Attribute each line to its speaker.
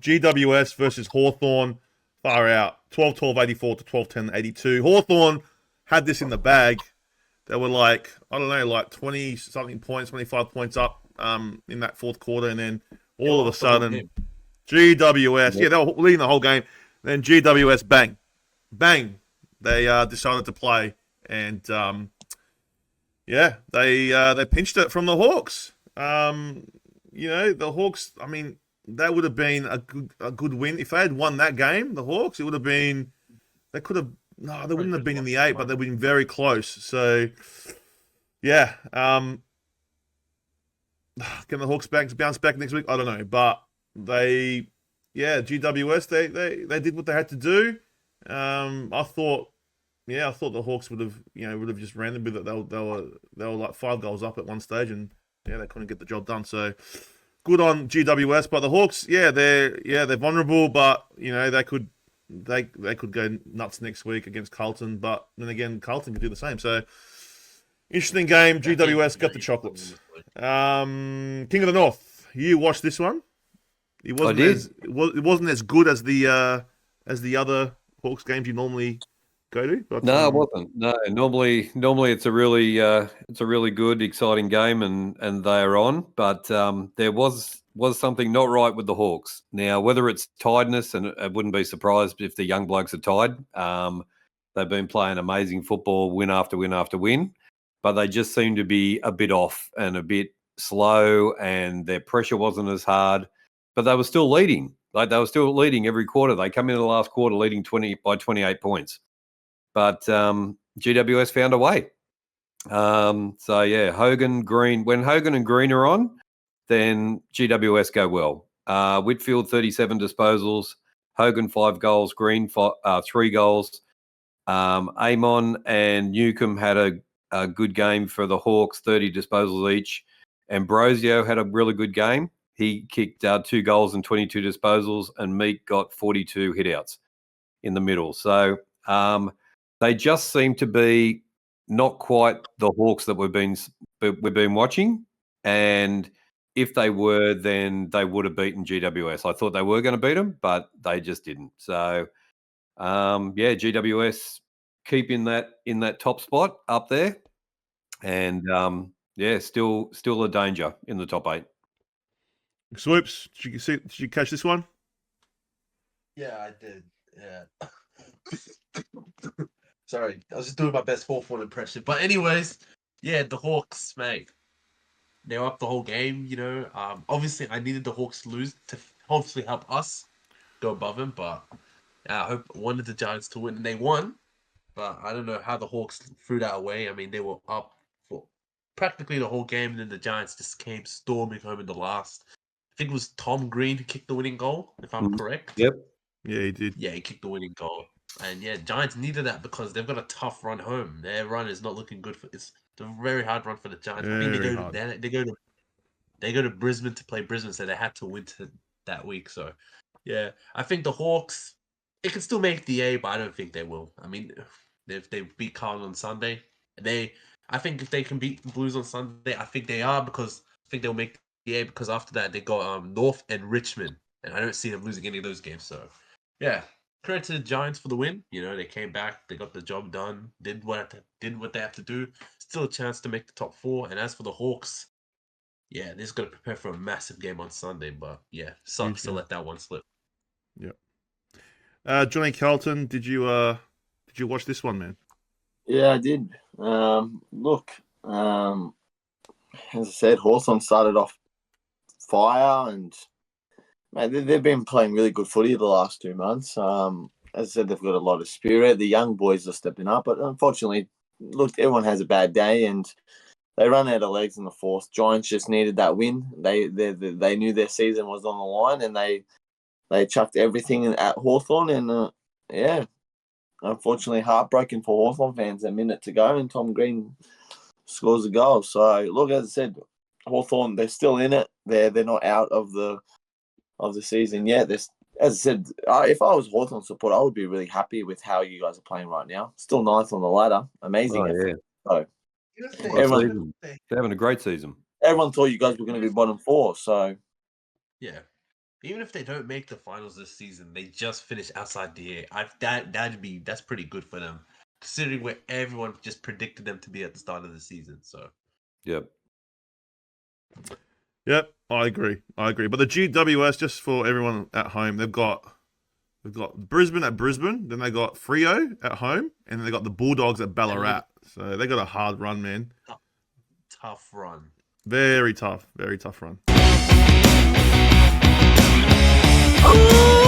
Speaker 1: GWS versus Hawthorn. Far out. 12-12-84 to 12-10-82. Hawthorn had this in the bag. They were like, I don't know, like 20-something points, 25 points up in that fourth quarter. And then all of a sudden, GWS, they were leading the whole game. Then GWS, bang. They decided to play. And, they pinched it from the Hawks. The Hawks, I mean, that would have been a good win. If they had won that game, the Hawks, it would have been, they wouldn't have been in the 8, but they've been very close. So, yeah. Can the Hawks bounce back next week? I don't know. But GWS, they did what they had to do. I thought the Hawks would have just ran them with it. They were like 5 goals up at one stage, and they couldn't get the job done. So good on GWS, but the Hawks, they're vulnerable, but they could go nuts next week against Carlton. But then again, Carlton could do the same. So interesting game. GWS got the chocolates. King of the North, you watched this one? It wasn't as good as the other Hawks games you normally go to. But,
Speaker 2: no, it wasn't. No, normally it's a really good, exciting game, and they are on. But there was something not right with the Hawks. Now, whether it's tiredness, and I wouldn't be surprised if the young blokes are tired. They've been playing amazing football, win after win after win, but they just seem to be a bit off and a bit slow, and their pressure wasn't as hard. But they were still leading. Like, they were still leading every quarter. They come into the last quarter leading 28 points. But GWS found a way. Hogan, Green. When Hogan and Green are on, then GWS go well. Whitfield, 37 disposals. Hogan, 5 goals. Green, 3 goals. Amon and Newcomb had a good game for the Hawks, 30 disposals each. Ambrosio had a really good game. He kicked 2 goals and 22 disposals, and Meek got 42 hitouts in the middle. So they just seem to be not quite the Hawks that we've been watching. And if they were, then they would have beaten GWS. I thought they were going to beat them, but they just didn't. So, GWS keep in that top spot up there, and still a danger in the top 8.
Speaker 1: Swoops, did you catch this one?
Speaker 3: Yeah, I did. Yeah. Sorry, I was just doing my best Hawthorn impression. But anyways, the Hawks, mate. They were up the whole game, Obviously, I needed the Hawks to lose to hopefully help us go above them. But I wanted the Giants to win, and they won. But I don't know how the Hawks threw that away. I mean, they were up for practically the whole game, and then the Giants just came storming home in the last. I think it was Tom Green who kicked the winning goal, if I'm correct.
Speaker 2: Yep.
Speaker 1: Yeah, he did.
Speaker 3: Yeah, he kicked the winning goal. And Giants needed that because they've got a tough run home. Their run is not looking good. It's a very hard run for the Giants. I think they go to Brisbane to play Brisbane, so they had to win that week. So, I think the Hawks, they can still make the A, but I don't think they will. I mean, if they beat Carlton on Sunday, I think if they can beat the Blues on Sunday, I think they are, because I think they'll make the A, because after that they got North and Richmond, and I don't see them losing any of those games. So, credit to the Giants for the win. They came back, they got the job done, did what they have to do. Still a chance to make the top 4. And as for the Hawks, they're just gonna prepare for a massive game on Sunday. But sucks to let that one slip.
Speaker 1: Yeah. Johnny Carlton, did you watch this one, man?
Speaker 4: Yeah, I did. Look, as I said, Hawthorn started off fire, and they've been playing really good footy the last 2 months. As I said, they've got a lot of spirit. The young boys are stepping up, but unfortunately, look, everyone has a bad day, and they run out of legs in the fourth. Giants just needed that win. They knew their season was on the line, and they chucked everything at Hawthorn, and unfortunately, heartbroken for Hawthorn fans. A minute to go, and Tom Green scores a goal. So, look, as I said, Hawthorn, they're still in it. They're not out of the season yet. As I said, if I was Hawthorn support, I would be really happy with how you guys are playing right now. Still 9th on the ladder. Amazing. So,
Speaker 2: they're having a great season.
Speaker 4: Everyone thought you guys were going to be bottom 4. So,
Speaker 3: yeah. Even if they don't make the finals this season, they just finish outside the eight. That's pretty good for them, considering where everyone just predicted them to be at the start of the season. So,
Speaker 2: Yep.
Speaker 1: Yep, I agree. But the GWS, just for everyone at home, they've got Brisbane at Brisbane, then they got Freo at home, and then they got the Bulldogs at Ballarat. So they got a hard run, man.
Speaker 3: tough run.
Speaker 1: Very tough run.
Speaker 5: Ooh!